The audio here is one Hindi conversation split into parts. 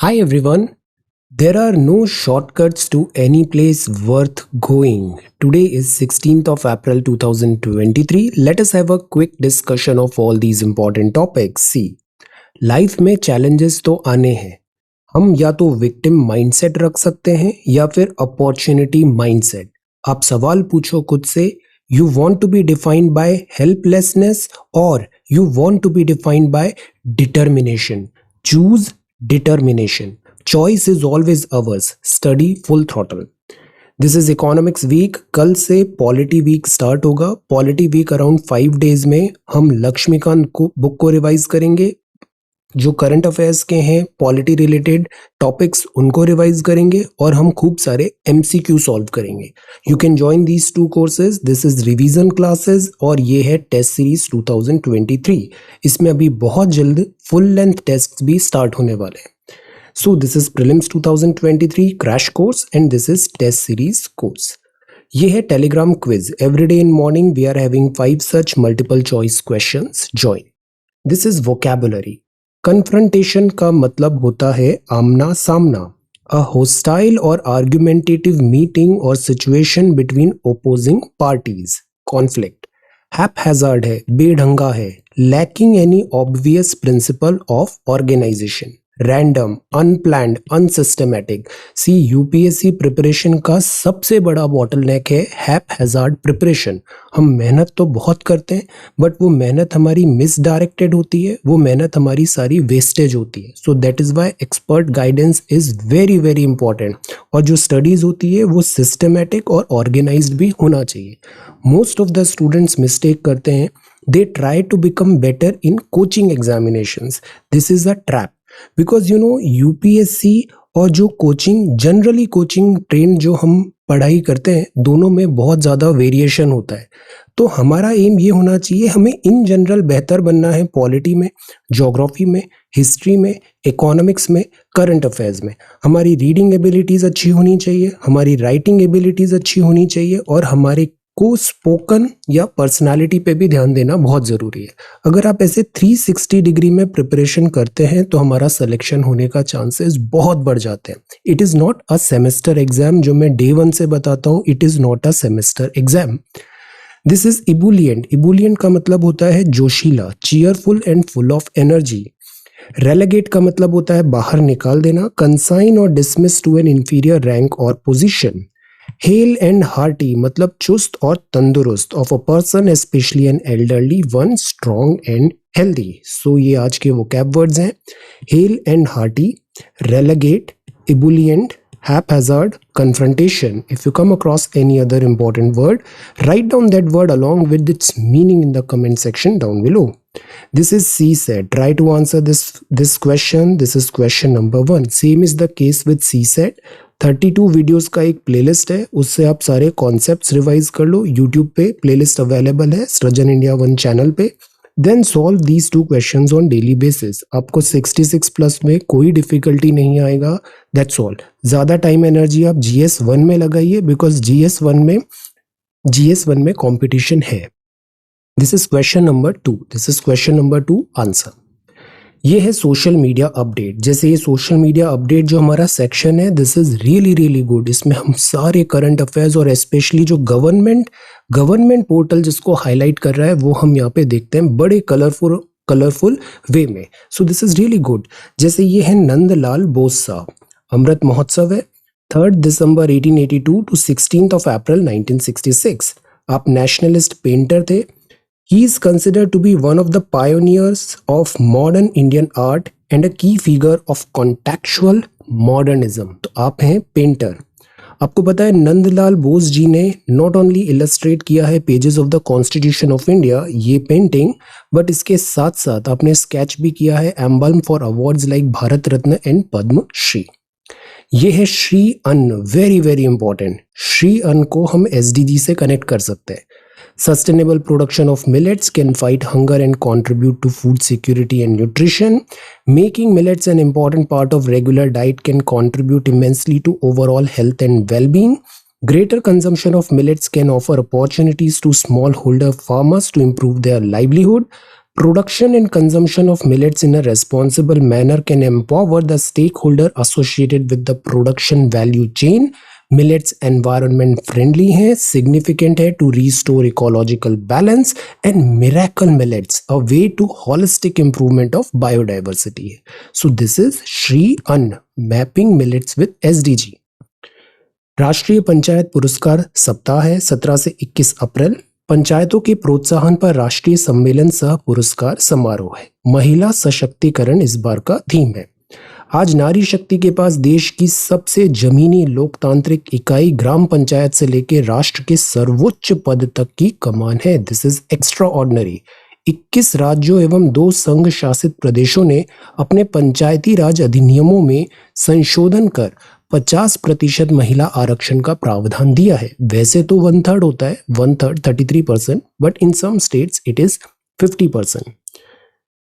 Hi everyone. There are no shortcuts to any place worth going. Today is 16th of April 2023. Let us have a quick discussion of all these important topics. See, life में challenges तो आने हैं. हम या तो victim mindset रख सकते हैं या फिर opportunity mindset. आप सवाल पूछो खुद से, you want to be defined by helplessness or you want to be defined by determination. Choose determination. Choice is always ours. Study full throttle. This is economics week. कल से पॉलिटी वीक स्टार्ट होगा. पॉलिटी वीक अराउंड 5 डेज में हम लक्ष्मीकांत को बुक को रिवाइज करेंगे. जो करंट अफेयर्स के हैं पॉलिटी रिलेटेड टॉपिक्स उनको रिवाइज करेंगे और हम खूब सारे एमसीक्यू सॉल्व करेंगे. You can join these 2 courses. This is revision classes और ये है टेस्ट सीरीज 2023. इसमें अभी बहुत जल्द फुल लेंथ टेस्ट भी स्टार्ट होने वाले हैं. So this is prelims 2023 crash course and this is test series course. ये है telegram quiz. Every day in morning we are having 5 such multiple choice questions. Join. This is vocabulary. Confrontation का मतलब होता है आमना सामना. A hostile or argumentative meeting or situation between opposing parties. Conflict. Haphazard है, बेढंगा है. Lacking any obvious principle of organization. Random, unplanned, unsystematic. See UPSC preparation का सबसे बड़ा बॉटलनेक है हैपहैजार्ड प्रिपरेशन. हम मेहनत तो बहुत करते हैं बट वो मेहनत हमारी मिसडायरेक्टेड होती है, वो मेहनत हमारी सारी वेस्टेज होती है. सो that is why expert guidance is very very important. और जो स्टडीज होती है वो सिस्टमेटिक और ऑर्गेनाइज्ड भी होना चाहिए. Most of the students mistake करते हैं. They try to become better in coaching examinations. This is a trap. Because you know UPSC और जो कोचिंग जनरली कोचिंग ट्रेन जो हम पढ़ाई करते हैं दोनों में बहुत ज़्यादा वेरिएशन होता है. तो हमारा एम ये होना चाहिए हमें इन जनरल बेहतर बनना है पॉलिटी में, ज्योग्राफी में, हिस्ट्री में, इकोनॉमिक्स में, करंट अफेयर्स में. हमारी रीडिंग एबिलिटीज़ अच्छी होनी चाहिए, हमारी राइटिंग एबिलिटीज़ अच्छी होनी चाहिए और हमारे को स्पोकन या पर्सनालिटी पे भी ध्यान देना बहुत ज़रूरी है. अगर आप ऐसे 360 डिग्री में प्रिपरेशन करते हैं तो हमारा सिलेक्शन होने का चांसेस बहुत बढ़ जाते हैं. It is not a semester exam. जो मैं डे 1 से बताता हूँ, it is not a semester exam. This is ebullient. Ebullient का मतलब होता है जोशीला, cheerful and full of energy. Relegate का मतलब होता है बाहर निकाल देना. कंसाइन और dismiss to an inferior rank और पोजिशन. हेल एंड हार्टी मतलब चुस्त और तंदुरुस्त of a person specially an elderly one, strong and healthy. सो ये आज के वोकैब वर्ड्स हैं. Hale and hearty, relegate, ebullient, haphazard, confrontation. If you come across any other important word, write down that word along with its meaning in the comment section down below. This is CSAT. Try to answer this question. This is question number 1. Same is the case with CSAT. 32 videos का एक प्लेलिस्ट है, उससे आप सारे कॉन्सेप्ट्स रिवाइज कर लो. यूट्यूब पे प्लेलिस्ट अवेलेबल है सृजन इंडिया 1 चैनल पे. Then solve these 2 questions on daily basis. आपको 66 प्लस में कोई डिफिकल्टी नहीं आएगा. That's all. ज़्यादा टाइम एनर्जी आप GS 1 में लगाइए बिकॉज GS 1 में कॉम्पिटिशन है. This is question number 2. This is question number 2 answer. ये है सोशल मीडिया अपडेट. जैसे ये सोशल मीडिया अपडेट जो हमारा सेक्शन है, this is really really good. इसमें हम सारे करंट अफेयर्स और स्पेशली जो गवर्नमेंट पोर्टल जिसको हाईलाइट कर रहा है वो हम यहाँ पे देखते हैं बड़े कलरफुल वे में. सो दिस इज रियली गुड. जैसे ये है नंदलाल बोस साहब. अमृत महोत्सव है 3 दिसंबर 1882 टू 16 अप्रैल 1966. आप नेशनलिस्ट पेंटर थे. He is considered to be one of the pioneers of modern Indian art and a key figure of contextual modernism. तो आप हैं पेंटर. आपको पता है नंदलाल बोस जी ने नॉट ओनली इलस्ट्रेट किया है pages of the constitution of India, ये पेंटिंग, बट इसके साथ साथ आपने स्केच भी किया है emblem for awards like Bharat Ratna and Padma Shri. ये है श्री अन्न. Very very important. श्री अन्न को हम SDG से कनेक्ट कर सकते हैं. Sustainable production of millets can fight hunger and contribute to food security and nutrition. Making millets an important part of regular diet can contribute immensely to overall health and well-being. Greater consumption of millets can offer opportunities to smallholder farmers to improve their livelihood. Production and consumption of millets in a responsible manner can empower the stakeholder associated with the production value chain. Millets environment friendly है, significant है to restore ecological balance, and miracle millets a way to holistic improvement of biodiversity. So this is Shri Ann, mapping millets with SDG. राष्ट्रीय पंचायत पुरस्कार सप्ताह है 17 से 21 अप्रैल। पंचायतों के प्रोत्साहन पर राष्ट्रीय सम्मेलन सह पुरस्कार समारोह है। महिला सशक्तिकरण इस बार का थीम है। आज नारी शक्ति के पास देश की सबसे जमीनी लोकतांत्रिक इकाई ग्राम पंचायत से लेकर राष्ट्र के सर्वोच्च पद तक की कमान है। This is extra ordinary. 21 राज्यों एवं 2 संघ शासित प्रदेशों ने अपने पंचायती राज अधिनियमों में संशोधन कर 50% महिला आरक्षण का प्रावधान दिया है। वैसे तो 1/3 होता है, 1/3 33%, but in some states it is 50%।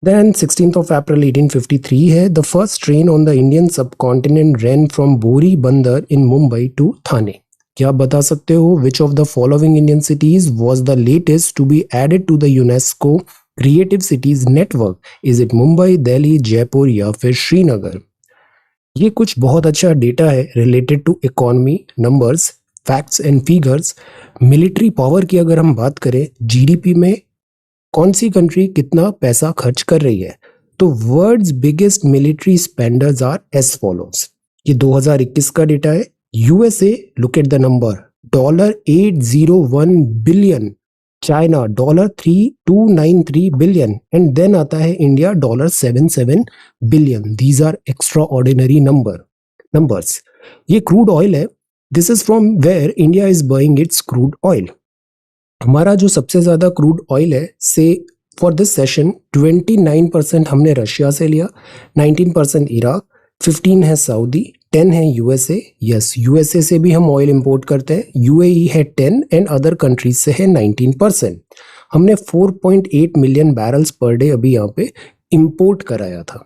Then 16th of April 1853 है। The first train on the Indian subcontinent ran from Bori Bandar in Mumbai to Thane। क्या आप बता सकते हो which of the following Indian cities was the latest to be added to the UNESCO Creative Cities Network? Is it Mumbai, Delhi, Jaipur या फिर श्रीनगर? ये कुछ बहुत अच्छा डेटा है related to economy, numbers, facts and figures. Military power की अगर हम बात करें, जीडीपी में कौन सी कंट्री कितना पैसा खर्च कर रही है, तो world's biggest military spenders are as follows. ये 2021 का डेटा है। USA, look at the number, $801 billion, China $3293 billion, and then आता है India $77 billion. These are extraordinary numbers. ये क्रूड ऑयल है। This is from where India is buying its crude oil. हमारा जो सबसे ज्यादा क्रूड ऑयल है, से फॉर दिस सेशन 29% हमने रशिया से लिया, 19% इराक, 15 है सऊदी, 10 है यूएसए। यस, यूएसए से भी हम ऑयल इंपोर्ट करते हैं। यूएई है 10 एंड अदर कंट्रीज से है 19%। हमने 4.8 मिलियन बैरल्स पर डे अभी यहाँ पे इंपोर्ट कराया था।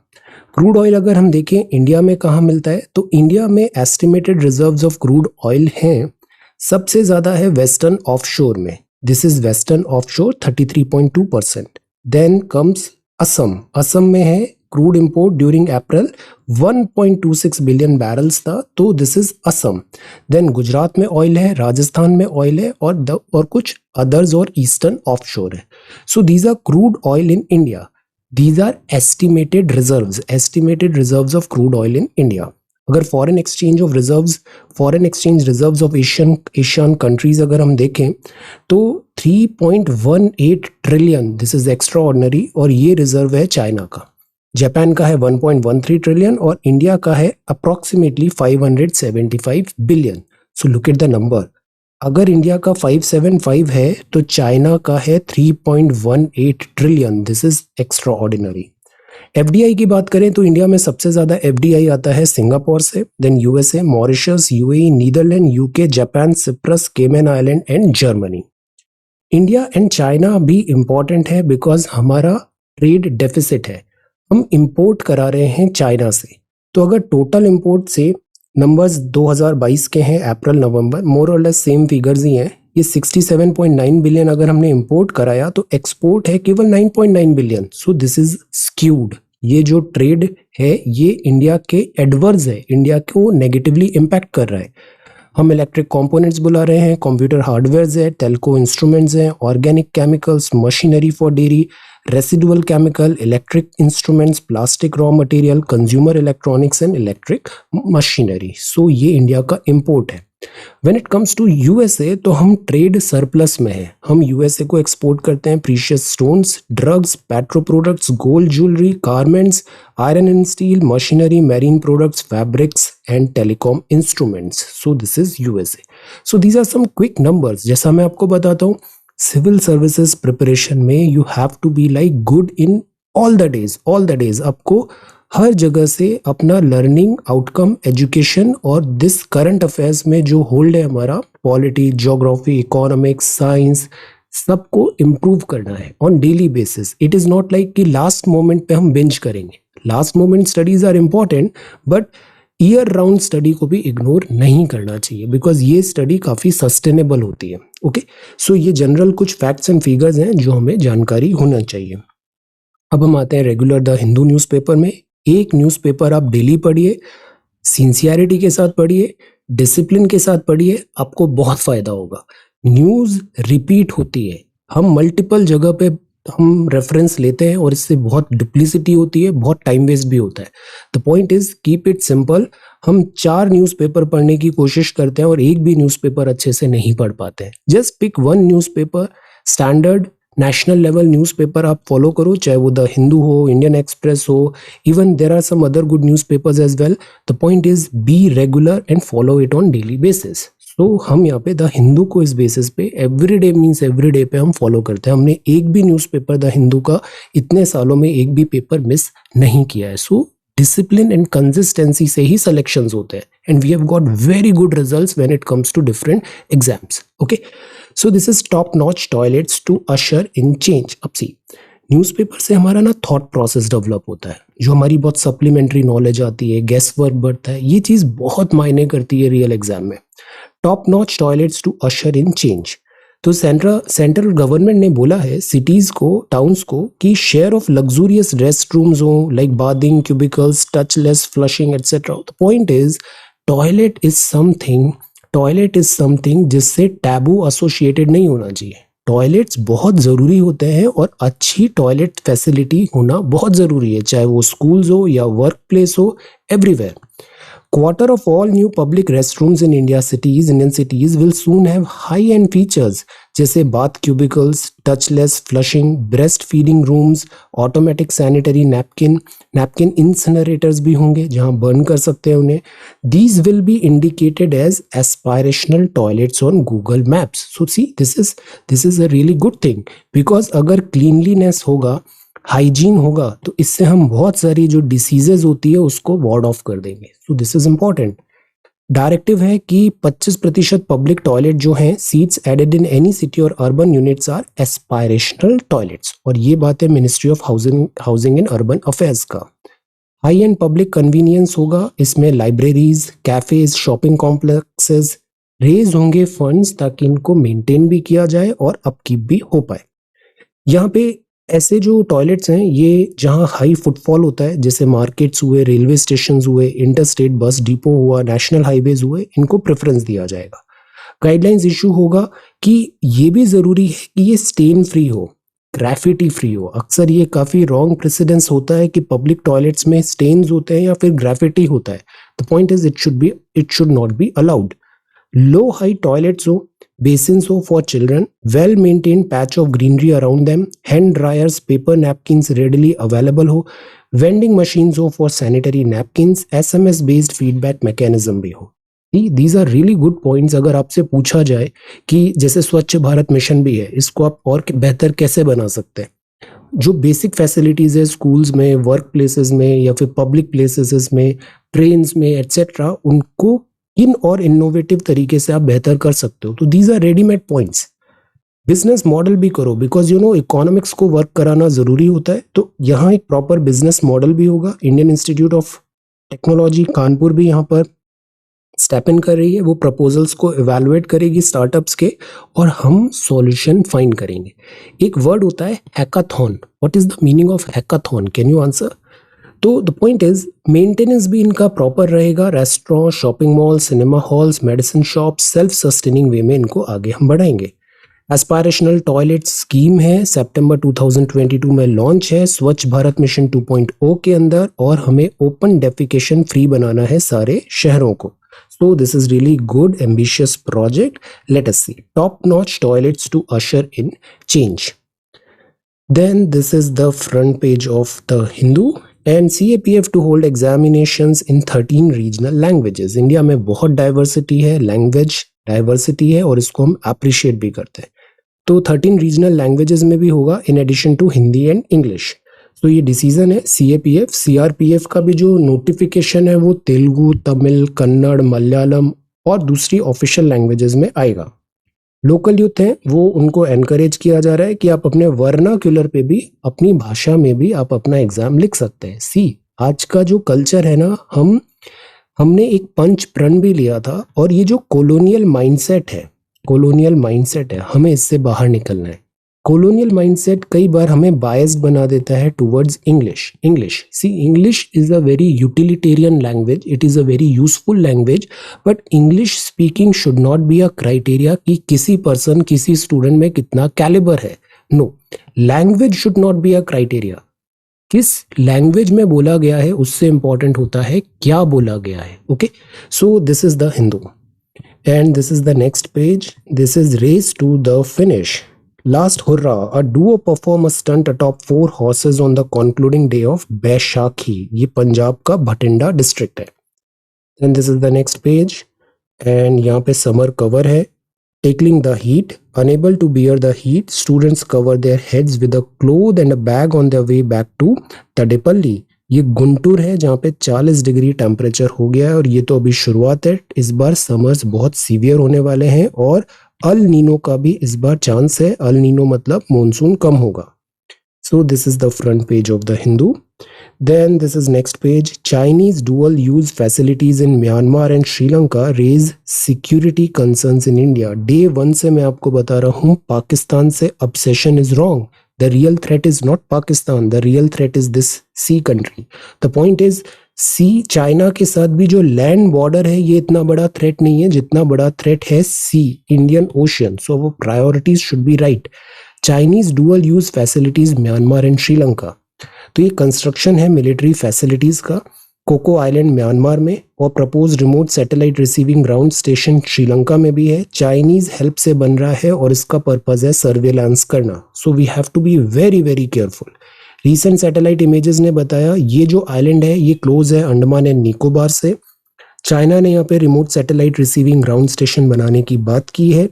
क्रूड ऑयल अगर हम देखें इंडिया में कहाँ मिलता है, तो इंडिया में estimated reserves of crude oil हैं, सबसे ज्यादा है वेस्टर्न ऑफशोर में। This is western offshore 33.2%। Then comes Assam. Assam में है crude import during April 1.26 billion barrels था, तो this is Assam. Then Gujarat में ऑयल है, राजस्थान में ऑयल है, और कुछ अदर्स और ईस्टर्न ऑफशोर है। So these are crude oil in India. These are estimated reserves of crude oil in India. अगर foreign exchange reserves of Asian countries अगर हम देखें, तो 3.18 trillion, this is extraordinary, और ये रिजर्व है चाइना का। जापान का है 1.13 ट्रिलियन और इंडिया का है approximately 575 billion. So look at the number. अगर इंडिया का 575 है तो चाइना का है 3.18 trillion. This is extra ordinary. FDI की बात करें तो इंडिया में सबसे ज्यादा एफडीआई आता है सिंगापुर से, then USA, Mauritius, UAE, Netherlands, UK, Japan, Cyprus, Cayman island and Germany. India and China भी इंपॉर्टेंट है बिकॉज हमारा ट्रेड डेफिसिट है। हम इंपोर्ट करा रहे हैं चाइना से। तो अगर टोटल इंपोर्ट से नंबर्स 2022 के हैं, अप्रैल नवंबर, मोर और लेस सेम फिगर्स ही हैं। ये 67.9 बिलियन अगर हमने इंपोर्ट कराया तो एक्सपोर्ट है केवल 9.9 billion. So this is skewed. ये जो ट्रेड है ये इंडिया के एडवर्स है, इंडिया को नेगेटिवली इम्पैक्ट कर रहा है। हम इलेक्ट्रिक कंपोनेंट्स बुला रहे हैं, कंप्यूटर हार्डवेयर है, टेलको इंस्ट्रूमेंट्स हैं, organic chemicals, machinery for dairy, residual chemical, electric instruments, plastic raw material, consumer electronics and electric machinery. So ये इंडिया का इंपोर्ट है। When it comes to USA तो हम ट्रेड सरप्लस में है। हम यूएसए को एक्सपोर्ट करते हैं precious stones, drugs, petro products, gold jewellery, garments, iron and steel, machinery, marine products, fabrics and telecom instruments. So this is USA. So these are some quick numbers. जैसा मैं आपको बताता हूँ, सिविल सर्विसेज प्रिपरेशन में you have to be like good in all the days. आपको हर जगह से अपना लर्निंग आउटकम, एजुकेशन और दिस करंट अफेयर्स में जो होल्ड है हमारा, पॉलिटी, ज्योग्राफी, इकोनॉमिक्स, साइंस, सबको इम्प्रूव करना है on daily basis. It is not like कि लास्ट मोमेंट पे हम बिंज करेंगे। Last moment studies are important, but year round study को भी इग्नोर नहीं करना चाहिए बिकॉज ये स्टडी काफी सस्टेनेबल होती है। ओके, सो ये जनरल कुछ फैक्ट्स एंड फिगर्स हैं जो हमें जानकारी होना चाहिए। अब हम आते हैं रेगुलर द हिंदू न्यूज़पेपर में। एक न्यूज़पेपर आप डेली पढ़िए, सिंसियरिटी के साथ पढ़िए, डिसिप्लिन के साथ पढ़िए, आपको बहुत फायदा होगा। न्यूज़ रिपीट होती है, हम मल्टीपल जगह पे हम रेफरेंस लेते हैं और इससे बहुत डुप्लीसिटी होती है, बहुत टाइम वेस्ट भी होता है। The point is keep it simple. हम 4 न्यूज़पेपर पढ़ने की कोशिश करते हैं और एक भी न्यूज़पेपर अच्छे से नहीं पढ़ पाते हैं। Just pick one newspaper, standard national level newspaper आप फॉलो करो, चाहे वो द हिंदू हो, इंडियन एक्सप्रेस हो, even there are some other good newspapers as well. The point is be regular and follow it on daily basis. तो हम यहाँ पे द हिंदू को इस बेसिस पे एवरीडे मीन्स एवरीडे पे हम फॉलो करते हैं। हमने एक भी न्यूज़पेपर द हिंदू का इतने सालों में एक भी पेपर मिस नहीं किया है। सो डिसिप्लिन एंड कंसिस्टेंसी से ही सिलेक्शंस होते हैं and we have got very good results when it comes to different exams. Okay, so this is top notch toilets to usher in change. अब सी, न्यूज़पेपर से हमारा ना थॉट प्रोसेस डेवलप होता है, जो हमारी बहुत सप्लीमेंट्री नॉलेज आती है, गेस वर्क बढ़ता है, ये चीज़ बहुत मायने करती है रियल एग्जाम में। Top notch toilets to usher in change. तो सेंट्रल गवर्नमेंट ने बोला है सिटीज को, टाउन्स को, कि share of luxurious rest rooms हो, like bathing, cubicles, touchless flushing etcetera. The point is toilet is something जिससे टैबू एसोसिएटेड नहीं होना चाहिए। टॉयलेट्स बहुत ज़रूरी होते हैं और अच्छी टॉयलेट फैसिलिटी होना बहुत ज़रूरी है, चाहे वो स्कूल्स हो या वर्क प्लेस हो, everywhere. Quarter of all new public restrooms in Indian cities will soon have high-end features जैसे bath cubicles, touchless flushing, breastfeeding rooms, automatic sanitary napkin incinerators भी होंगे जहां burn कर सकते हैं उन्हें। These will be indicated as aspirational toilets on Google Maps. So see, this is a really good thing because अगर cleanliness होगा, हाइजीन होगा, तो इससे हम बहुत सारी जो डिसीजेज होती है उसको वार्ड ऑफ कर देंगे। So this is important. Directive है कि 25% पब्लिक टॉयलेट जो हैं, seats added in any city और urban units are aspirational toilets, और ये बात है ministry of housing and urban affairs का। हाई एंड पब्लिक कन्वीनियंस होगा, इसमें libraries, cafes, shopping complexes raise होंगे फंड्स ताकि इनको मेंटेन भी किया जाए और अपकीप भी हो पाए। यहाँ पे ऐसे जो टॉयलेट्स हैं, ये जहाँ हाई फुटफॉल होता है, जैसे मार्केट्स हुए, रेलवे स्टेशन हुए, इंटरस्टेट बस डिपो हुआ, नेशनल हाईवेज हुए, इनको प्रेफरेंस दिया जाएगा। गाइडलाइंस इशू होगा कि ये भी ज़रूरी है कि ये स्टेन फ्री हो, ग्रेफिटी फ्री हो। अक्सर ये काफ़ी रॉन्ग प्रेसिडेंस होता है कि पब्लिक टॉयलेट्स में स्टेन्स होते हैं या फिर ग्रेफिटी होता है। The point is it should not be allowed. Low high toilets हो, basins हो for children, well maintained patch of greenery around them, hand dryers, paper napkins readily available हो, vending machines हो for sanitary napkins, SMS based feedback mechanism भी हो। These are really good points। अगर आपसे पूछा जाए कि जैसे स्वच्छ भारत मिशन भी है, इसको आप और बेहतर कैसे बना सकते हैं, जो बेसिक फैसिलिटीज है स्कूल्स में, वर्क प्लेसेस में या फिर पब्लिक प्लेसेस में, ट्रेन्स में एटसेट्रा, उनको इन और इनोवेटिव तरीके से आप बेहतर कर सकते हो। तो these are readymade points. Business model भी करो, बिकॉज इकोनॉमिक्स को वर्क कराना जरूरी होता है। तो यहाँ एक प्रॉपर बिजनेस मॉडल भी होगा। Indian institute of technology Kanpur भी यहाँ पर स्टेप इन कर रही है, वो प्रपोजल्स को इवेलुएट करेगी स्टार्टअप्स के, और हम सॉल्यूशन फाइंड करेंगे। एक वर्ड होता है hackathon. What is the meaning of hackathon? Can you answer? तो द पॉइंट इज मेंटेनेंस भी इनका प्रॉपर रहेगा। Restaurant, shopping mall, cinema halls, medicine shop, self sustaining way में इनको आगे हम बढ़ाएंगे। एस्पायरेशनल टॉयलेट स्कीम है, सितंबर 2022 में लॉन्च है स्वच्छ भारत मिशन 2.0 के अंदर, और हमें ओपन डेफिकेशन फ्री बनाना है सारे शहरों को। So this is really good, ambitious project. Let us see. Top-notch toilets to usher in change. Then this is the front page of the Hindu. And CAPF to hold examinations in 13 regional languages. India में बहुत डाइवर्सिटी है, लैंग्वेज डाइवर्सिटी है, और इसको हम अप्रिशिएट भी करते हैं। तो 13 रीजनल लैंग्वेजेस में भी होगा in addition to Hindi and English. तो ये डिसीजन है CAPF। CRPF का भी जो नोटिफिकेशन है वो तेलुगु, तमिल, कन्नड़, मलयालम और दूसरी ऑफिशियल लैंग्वेजेस में आएगा। लोकल यूथ हैं, वो उनको एनकरेज किया जा रहा है कि आप अपने वर्नाक्युलर पे भी, अपनी भाषा में भी आप अपना एग्जाम लिख सकते हैं। आज का जो कल्चर है ना, हमने एक पंच प्रण भी लिया था, और ये जो कॉलोनियल माइंडसेट है, हमें इससे बाहर निकलना है। कॉलोनियल माइंडसेट कई बार हमें बायस्ड बना देता है towards English see English is a very utilitarian language, it is a very useful language, but English speaking should not be a criteria कि किसी पर्सन किसी स्टूडेंट में कितना कैलिबर है. No, language should not be a criteria. किस लैंग्वेज में बोला गया है उससे इंपॉर्टेंट होता है क्या बोला गया है. Okay, so this is the Hindu and this is the next page. This is race to the finish. Last hurrah, a duo perform a stunt atop 4 horses on the concluding day of Baishakhi. ये पंजाब का भटिंडा डिस्ट्रिक्ट है. Then this is the next page and यहाँ पे समर कवर है. Tackling the heat, unable to bear the heat, students cover their heads with a cloth and a bag on their way back to Tadepalli. ये गुंटूर है जहाँ पे 40 डिग्री टेम्परेचर हो गया है और ये तो अभी शुरुआत है. इस बार समर्स बहुत सीवियर होने वाले हैं और अल नीनो का भी इस बार चांस है. अल नीनो मतलब मॉनसून कम होगा. सो this is the front page of the Hindu. Then this is next page. Chinese dual use facilities in Myanmar and Sri Lanka raise security concerns in India. Day 1 से मैं आपको बता रहा हूँ पाकिस्तान से obsession is wrong. The real threat is not Pakistan. The real threat is this sea country. The point is see China के साथ भी जो लैंड बॉर्डर है ये इतना बड़ा थ्रेट नहीं है जितना बड़ा थ्रेट है सी, इंडियन ओशियन. सो वो priorities should be right. Chinese dual use facilities Myanmar and Sri Lanka. तो ये कंस्ट्रक्शन है मिलिट्री फैसिलिटीज का कोको आइलैंड म्यांमार में और propose remote satellite receiving ground station Sri Lanka में भी है. चाइनीज हेल्प से बन रहा है और इसका पर्पज है सर्वेलांस करना. So we have to be very very careful. Recent satellite images ने बताया ये जो आइलैंड है ये क्लोज है अंडमान एंड निकोबार से. चाइना ने यहाँ पे remote satellite receiving ground station बनाने की बात की है.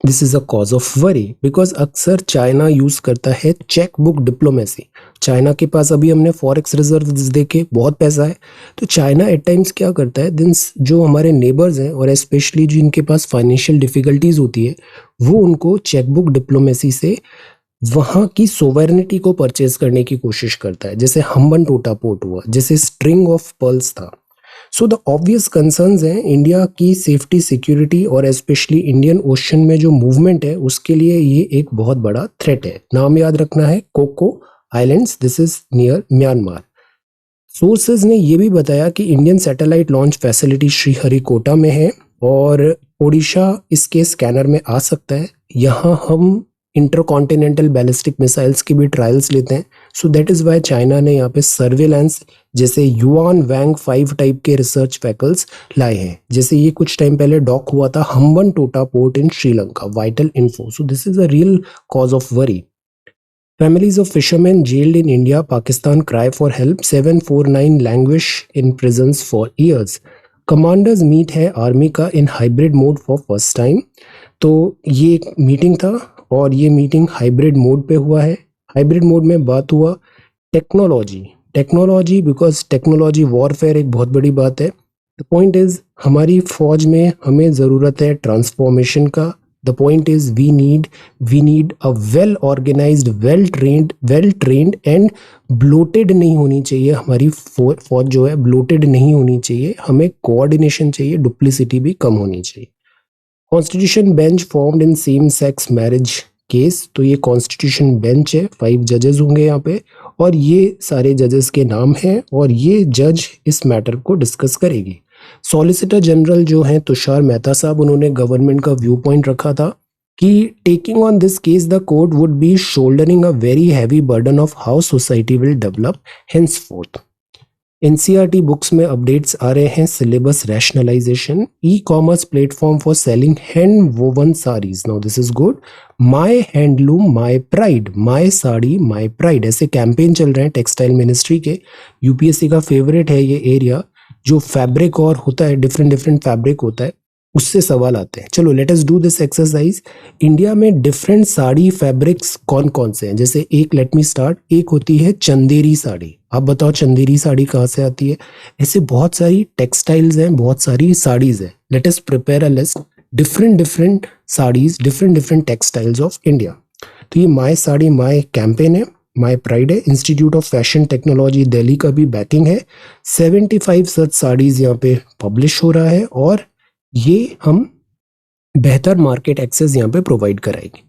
This is a cause of worry because अक्सर चाइना यूज करता है चेक बुक डिप्लोमेसी. चाइना के पास अभी हमने फॉरेक्स रिजर्व देखे बहुत पैसा है. तो चाइना एट टाइम्स क्या करता है दिन्स जो हमारे नेबर्स हैं और स्पेशली जिनके पास फाइनेंशियल डिफिकल्टीज होती है वो उनको चेक बुक डिप्लोमेसी से वहाँ की सोवरेनिटी को परचेज करने की कोशिश करता है. जैसे हम्बन टोटा पोर्ट हुआ, जैसे स्ट्रिंग ऑफ पर्ल्स था. सो द ऑब्वियस कंसर्न्स हैं इंडिया की सेफ्टी सिक्योरिटी और स्पेशली इंडियन ओशन में जो मूवमेंट है उसके लिए ये एक बहुत बड़ा थ्रेट है. नाम याद रखना है Coco Islands. This is near Myanmar. Sources ने ये भी बताया कि Indian satellite launch facility Sriharikota में है और ओडिशा इसके स्कैनर में आ सकता है. यहाँ हम इंटरकॉन्टिनेंटल बैलिस्टिक मिसाइल्स की भी ट्रायल्स लेते हैं. So that is why China ने यहाँ पे सर्वेलेंस जैसे युआन वैंग 5 टाइप के रिसर्च वैकल्स लाए हैं. जैसे ये कुछ टाइम पहले डॉक हुआ था Hambantota port in Sri Lanka. Vital info. So this is a real cause of worry. Families of fishermen jailed in India, Pakistan cry for help. 749 languish in prisons for years. Commanders meet है आर्मी का in hybrid mode for first time. तो ये एक मीटिंग था और ये मीटिंग हाइब्रिड मोड पे हुआ है. हाइब्रिड मोड में बात हुआ टेक्नोलॉजी बिकॉज टेक्नोलॉजी वॉरफेयर एक बहुत बड़ी बात है. द पॉइंट इज हमारी फौज में हमें ज़रूरत है ट्रांसफॉर्मेशन का. The point is we need a well organized, well trained and bloated नहीं होनी चाहिए. हमारी फौज जो है bloated नहीं होनी चाहिए. हमें coordination चाहिए, duplicity भी कम होनी चाहिए. Constitution bench formed in same sex marriage case. तो ये Constitution bench है, 5 जजेस होंगे यहाँ पे और ये सारे जजेस के नाम हैं और ये जज इस मैटर को डिस्कस करेगी. सॉलिसिटर जनरल जो हैं तुषार मेहता साहब उन्होंने गवर्नमेंट का व्यू पॉइंट रखा था कि taking on this case the court would be shouldering a very heavy burden of how society will develop henceforth. NCERT books में अपडेट्स आ रहे हैं. Syllabus rationalisation, e commerce platform for selling hand woven saris. Now this is good. My handloom my pride, my sari my pride ऐसे कैंपेन चल रहे हैं टेक्सटाइल मिनिस्ट्री के. यूपीएससी का फेवरेट है ये एरिया. जो फैब्रिक और होता है डिफरेंट फैब्रिक होता है उससे सवाल आते हैं. चलो let us do this exercise. India में डिफरेंट साड़ी फैब्रिक्स कौन कौन से हैं. जैसे एक लेट मी स्टार्ट. एक होती है चंदेरी साड़ी. आप बताओ चंदेरी साड़ी कहाँ से आती है. ऐसे बहुत सारी टेक्सटाइल्स हैं, बहुत सारी साड़ीज हैं. Let us prepare a list. Different saris, different textiles of India. तो ये माई साड़ी माई कैंपेन है, माई प्राइड है. Institute of fashion technology Delhi का भी बैकिंग है. 75 सच साड़ीज यहाँ पे पब्लिश हो रहा है और ये हम बेहतर मार्केट एक्सेस यहाँ पे प्रोवाइड कराएंगे.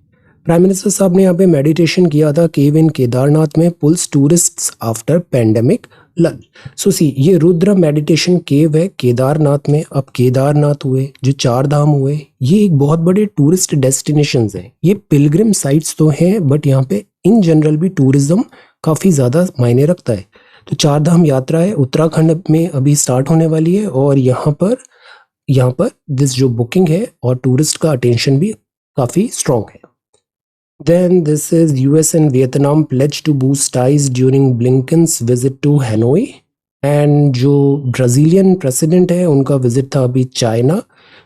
प्राइम मिनिस्टर साहब ने यहाँ पे मेडिटेशन किया था केव इन केदारनाथ में, पुल्स टूरिस्ट्स आफ्टर पैंडेमिक लल। सो सी, ये रुद्र मेडिटेशन केव है केदारनाथ में। अब केदारनाथ हुए, जो चार धाम हुए, ये एक बहुत बड़े टूरिस्ट डेस्टिनेशंस हैं। ये पिलग्रिम साइट्स तो हैं, बट यहाँ पे इन जनरल भी टूरिज्म काफ़ी ज़्यादा मायने रखता है। तो चार धाम यात्रा है, उत्तराखंड में अभी स्टार्ट होने वाली है, और यहाँ पर दिस जो बुकिंग है और टूरिस्ट का अटेंशन भी काफ़ी स्ट्रॉन्ग है। Then this is US and Vietnam pledge to boost ties during Blinken's visit to Hanoi. And जो ब्राज़ीलियन प्रेसिडेंट है उनका विजिट था अभी China.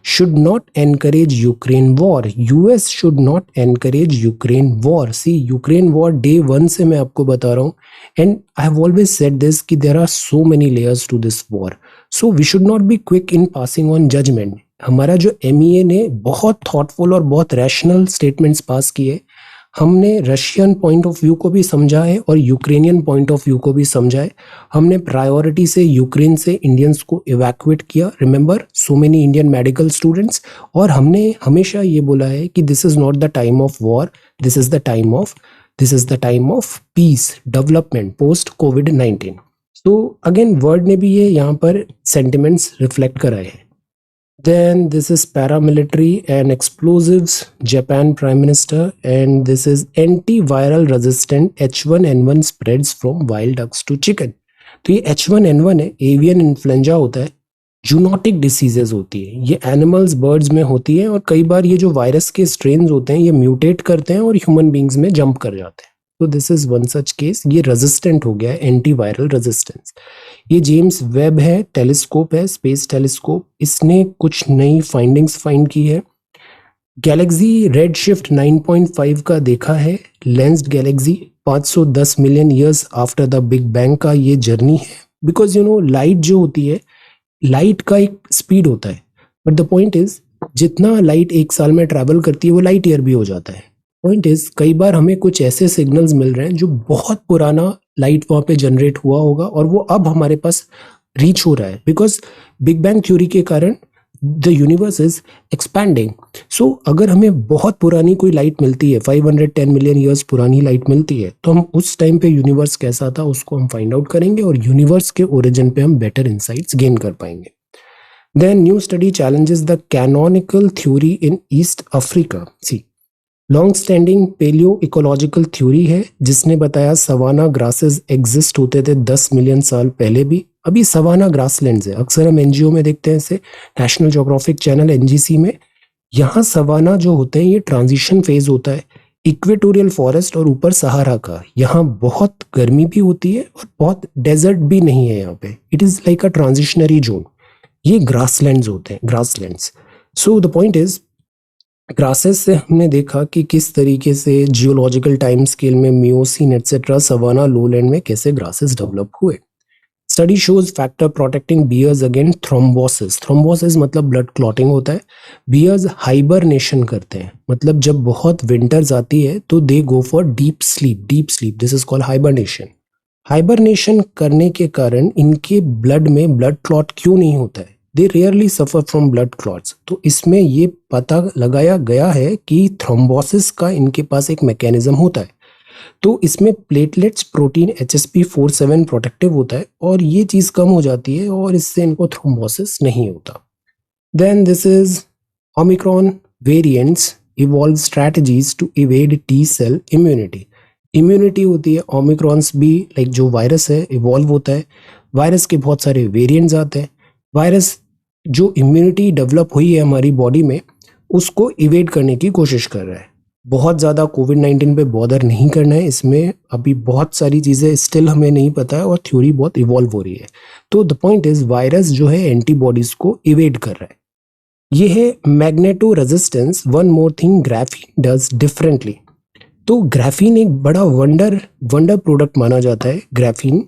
Should not encourage Ukraine war, US should not encourage Ukraine war. See, Ukraine war day one से मैं आपको बता रहा हूँ, and I have always said this कि there are so many layers to this war, so we should not be quick in passing on judgment. हमारा जो MEA ने बहुत थॉटफुल और बहुत रैशनल स्टेटमेंट्स पास किए। हमने रशियन पॉइंट ऑफ व्यू को भी समझा है और यूक्रेनियन पॉइंट ऑफ व्यू को भी समझा है। हमने प्रायोरिटी से यूक्रेन से इंडियंस को इवैक्यूएट किया, remember so many Indian medical students. और हमने हमेशा ये बोला है कि this is not the time of war, this is the time of peace, development post covid. तो अगेन वर्ड ने भी ये यहाँ पर सेंटिमेंट्स रिफ्लेक्ट कराए हैं। Then this is paramilitary and explosives, Japan Prime Minister, and this is antiviral resistant H1N1 spreads from wild ducks to chicken। तो ये H1N1 है, एवियन इन्फ्लुएंजा होता है, जूनोटिक डिसीजेज होती है, ये एनिमल्स बर्ड्स में होती है, और कई बार ये जो वायरस के स्ट्रेन्स होते हैं ये म्यूटेट करते हैं और ह्यूमन बींग्स में जंप कर जाते हैं। तो this is one such case, ये रेजिस्टेंट हो गया है, एंटीवायरल रेजिस्टेंस। ये जेम्स वेब है, टेलीस्कोप है, स्पेस टेलीस्कोप, इसने कुछ नई फाइंडिंग्स फाइंड की है। गैलेक्सी रेड शिफ्ट 9.5 का देखा है, lensed galaxy 510 million years after the big bang का ये जर्नी है। बिकॉज यू नो लाइट जो होती है, लाइट का एक स्पीड होता है, बट द पॉइंट इज जितना लाइट एक साल में ट्रैवल करती है वो लाइट ईयर भी हो जाता है। पॉइंट इज कई बार हमें कुछ ऐसे सिग्नल्स मिल रहे हैं जो बहुत पुराना लाइट वहाँ पे जनरेट हुआ होगा और वो अब हमारे पास रीच हो रहा है, बिकॉज बिग बैंग थ्योरी के कारण द यूनिवर्स इज एक्सपैंडिंग। सो अगर हमें बहुत पुरानी कोई लाइट मिलती है, 510 मिलियन ईयर्स पुरानी लाइट मिलती है, तो हम उस टाइम पे यूनिवर्स कैसा था उसको हम फाइंड आउट करेंगे और यूनिवर्स के ओरिजिन पे हम बेटर इंसाइट्स गेन कर पाएंगे। Then new study challenges the canonical theory in East Africa. See, long standing palaeo ecological theory है जिसने बताया सवाना ग्रासेस एग्जिस्ट होते थे 10 मिलियन साल पहले भी। अभी सवाना ग्रासलैंड्स है, अक्सर हम NGO में देखते हैं इसे, नेशनल ज्योग्राफिक चैनल NGC में। यहाँ सवाना जो होते हैं ये ट्रांजिशन फेज होता है इक्वेटोरियल फॉरेस्ट और ऊपर सहारा का। यहाँ बहुत गर्मी भी होती है और बहुत डेजर्ट भी नहीं है यहाँ पे, it is like a transitionary zone. ये ग्रासलैंड्स होते हैं, grasslands. So the point is grasses से हमने देखा कि किस तरीके से जियोलॉजिकल टाइम स्केल में मियोसीन एटसेट्रा सवाना लोलैंड में कैसे ग्रासेस डेवलप हुए। Study shows factor protecting bears against thrombosis. Thrombosis मतलब ब्लड क्लॉटिंग होता है। बियर्स हाइबरनेशन करते हैं, मतलब जब बहुत विंटर्स आती है तो they go for deep sleep, this is called hibernation. Hibernation करने के कारण इनके ब्लड में ब्लड क्लॉट क्यों नहीं होता है, they rarely suffer from blood clots. तो इसमें ये पता लगाया गया है कि थ्रोम्बोसिस का इनके पास एक मैकेनिज्म होता है। तो इसमें प्लेटलेट्स प्रोटीन HSP47 प्रोटेक्टिव होता है और ये चीज़ कम हो जाती है और इससे इनको थ्रोम्बोसिस नहीं होता। Then this is Omicron variants evolve strategies to evade T cell immunity. Immunity होती है, ओमिक्रॉन्स भी लाइक जो वायरस है इवॉल्व होता है, वायरस के बहुत सारे वेरिएंट्स आते हैं। वायरस जो इम्यूनिटी डेवलप हुई है हमारी बॉडी में उसको इवेड करने की कोशिश कर रहा है। बहुत ज़्यादा कोविड-19 पे बॉदर नहीं करना है, इसमें अभी बहुत सारी चीज़ें स्टिल हमें नहीं पता है और थ्योरी बहुत इवॉल्व हो रही है। तो द पॉइंट इज वायरस जो है एंटीबॉडीज को इवेड कर रहा है। ये है magneto resistance. One more thing graphene does differently. तो ग्राफीन एक बड़ा वंडर प्रोडक्ट माना जाता है। ग्राफीन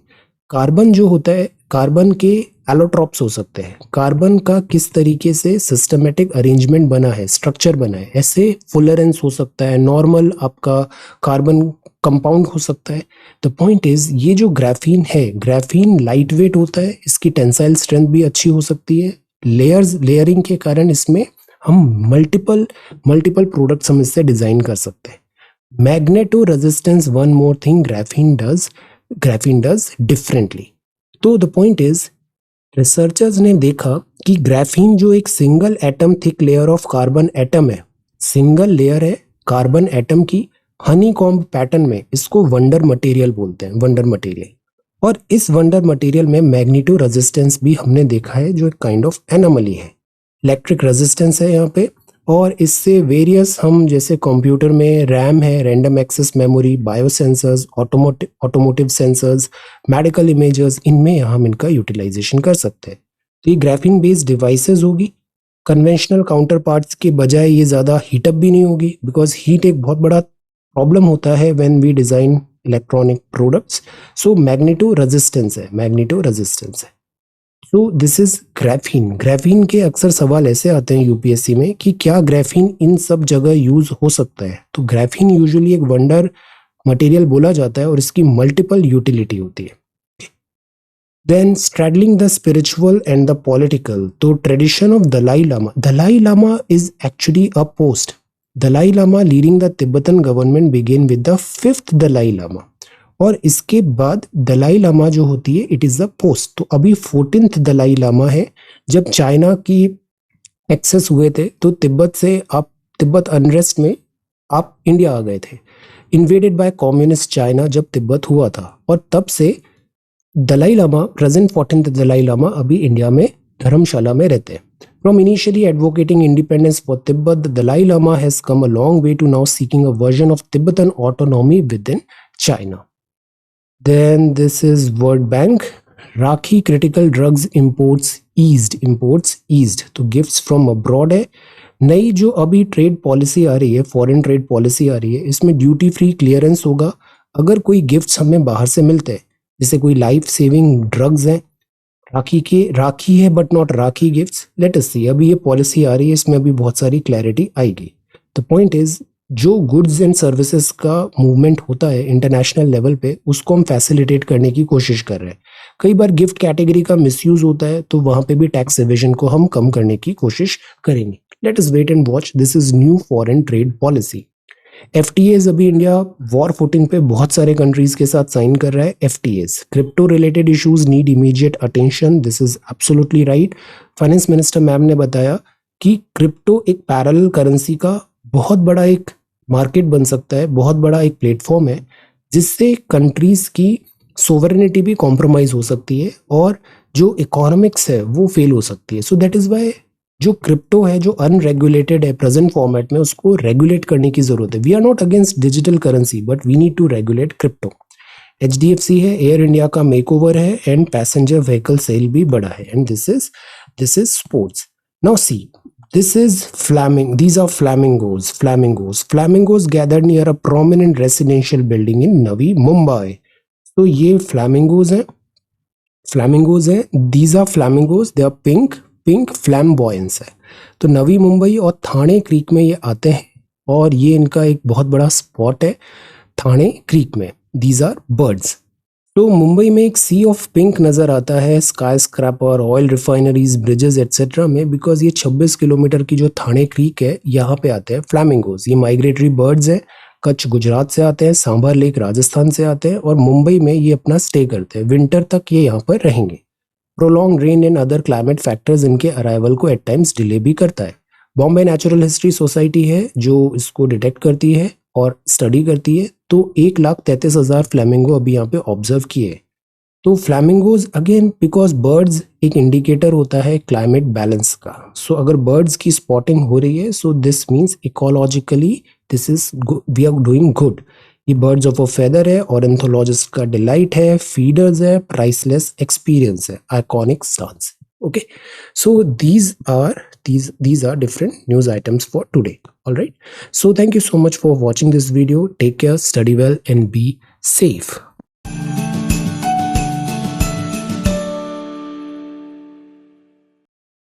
कार्बन जो होता है, कार्बन के एलोट्रॉप्स हो सकते हैं। कार्बन का किस तरीके से सिस्टमेटिक अरेंजमेंट बना है, स्ट्रक्चर बना है, ऐसे फुलरेंस हो सकता है, नॉर्मल आपका कार्बन कंपाउंड हो सकता है। द पॉइंट इज ये जो ग्राफीन है, ग्राफीन लाइट वेट होता है, इसकी टेंसाइल स्ट्रेंथ भी अच्छी हो सकती है। लेयरिंग के कारण इसमें हम मल्टीपल प्रोडक्ट्स हम इससे डिजाइन कर सकते हैं। Magnetoresistance, one more thing graphene does differently. तो द पॉइंट इज, रिसर्चर्स ने देखा कि ग्राफीन जो एक single atom thick layer of carbon atom है, सिंगल लेयर है कार्बन एटम की हनीकॉम्ब पैटर्न में, इसको वंडर मटेरियल बोलते हैं, वंडर मटेरियल। और इस वंडर मटेरियल में मैग्नीटो रेजिस्टेंस भी हमने देखा है, जो एक काइंड ऑफ एनोमली है। इलेक्ट्रिक रेजिस्टेंस है यहाँ पे, और इससे वेरियस हम जैसे कंप्यूटर में रैम है, random access memory, biosensors, automotive sensors, medical imagers, इनमें हम इनका यूटिलाइजेशन कर सकते हैं। तो ये ग्राफीन बेस्ड डिवाइसेस होगी। कन्वेंशनल काउंटर पार्ट्स के बजाय ये ज़्यादा हीटअप भी नहीं होगी, बिकॉज हीट एक बहुत बड़ा प्रॉब्लम होता है when we design electronic products. So magneto resistance है। So this is graphene. Graphene के अक्सर सवाल ऐसे आते हैं यूपीएससी में कि क्या ग्राफीन इन सब जगह यूज हो सकता है। तो ग्राफीन यूजुअली एक वंडर मटेरियल बोला जाता है और इसकी मल्टीपल यूटिलिटी होती है। Then straddling the spiritual and the political, तो tradition of Dalai Lama is actually a post. Dalai Lama leading the Tibetan government began with the 5th Dalai Lama, और इसके बाद दलाई लामा जो होती है इट इज द पोस्ट। तो अभी 14th दलाई लामा है। जब चाइना की एक्सेस हुए थे तो तिब्बत से आप, तिब्बत अनरेस्ट में आप इंडिया आ गए थे, इन्वेडेड बाय कम्युनिस्ट चाइना जब तिब्बत हुआ था, और तब से दलाई लामा, प्रेजेंट 14th दलाई लामा अभी इंडिया में धर्मशाला में रहते हैं। From initially advocating independence for Tibet, the Dalai Lama has come a long way to now seeking a version of Tibetan autonomy within China. Then this is World Bank. Rakhi critical drugs imports eased. तो गिफ्ट्स फ्रॉम अब्रॉड है। नई जो अभी ट्रेड पॉलिसी आ रही है, फॉरेन ट्रेड पॉलिसी आ रही है, इसमें ड्यूटी फ्री क्लियरेंस होगा। अगर कोई गिफ्ट्स हमें बाहर से मिलते हैं, जैसे कोई लाइफ सेविंग ड्रग्स हैं, राखी है but not Rakhi gifts, let us see. अभी ये पॉलिसी आ रही है, इसमें अभी बहुत सारी क्लैरिटी आएगी। द पॉइंट इज, जो गुड्स एंड सर्विसेज का मूवमेंट होता है इंटरनेशनल लेवल पे, उसको हम फैसिलिटेट करने की कोशिश कर रहे हैं। कई बार गिफ्ट कैटेगरी का मिसयूज होता है, तो वहां पे भी टैक्स एवेजन को हम कम करने की कोशिश करेंगे। Let us wait and watch, this is new foreign trade policy. FTAs, अभी इंडिया वॉर फुटिंग पे बहुत सारे कंट्रीज के साथ साइन कर रहा है FTAs. Crypto related issues need immediate attention, this is absolutely right. Finance minister ma'am ने बताया कि क्रिप्टो एक पैरेलल करेंसी का बहुत बड़ा एक मार्केट बन सकता है, बहुत बड़ा एक प्लेटफॉर्म है, जिससे कंट्रीज की सोवरेनिटी भी कॉम्प्रोमाइज हो सकती है और जो इकोनॉमिक्स है वो फेल हो सकती है। सो दैट इज वाई जो क्रिप्टो है, जो अनरेगुलेटेड है प्रेजेंट फॉर्मेट में, उसको रेगुलेट करने की जरूरत है। We are not against digital currency, but we need to regulate crypto. HDFC है, एयर इंडिया का मेकओवर है, एंड पैसेंजर व्हीकल सेल भी बढ़ा है, and this is sports. Now see, this is these are flamingos gathered near a prominent residential building in Navi Mumbai. तो ये flamingos हैं, these are flamingos, they are pink flamboyance है। तो नवी मुंबई और थाने क्रीक में ये आते हैं, और ये इनका एक बहुत बड़ा स्पॉट है थाने क्रीक में। these are birds. तो मुंबई में एक सी ऑफ पिंक नज़र आता है sky scraper, oil refineries, bridges etcetera में, बिकॉज ये 26 किलोमीटर की जो थाने क्रीक है, यहाँ पे आते हैं फ्लैमिंगोज। ये माइग्रेटरी बर्ड्स हैं, कच्छ गुजरात से आते हैं, सांभर लेक राजस्थान से आते हैं, और मुंबई में ये अपना स्टे करते हैं। विंटर तक ये यहाँ पर रहेंगे। Prolong rain and other climate factors इनके अराइवल को एट टाइम्स डिले भी करता है। बॉम्बे नेचुरल हिस्ट्री सोसाइटी है जो इसको डिटेक्ट करती है और स्टडी करती है। तो 1,33,000 फ्लैमिंगो अभी यहाँ पे ऑब्जर्व किए। तो फ्लैमिंगोज अगेन, बिकॉज बर्ड्स एक इंडिकेटर होता है क्लाइमेट बैलेंस का। सो अगर बर्ड्स की स्पॉटिंग हो रही है, so this means ecologically this is we are doing good. ये बर्ड्स ऑफ अ फेदर है, ऑर्निथोलॉजिस्ट का डिलाइट है, फीडर्स है, प्राइसलेस एक्सपीरियंस है, iconic stance. Okay, so these are different news items for today. All right, so thank you so much for watching this video. Take care, study well, and be safe.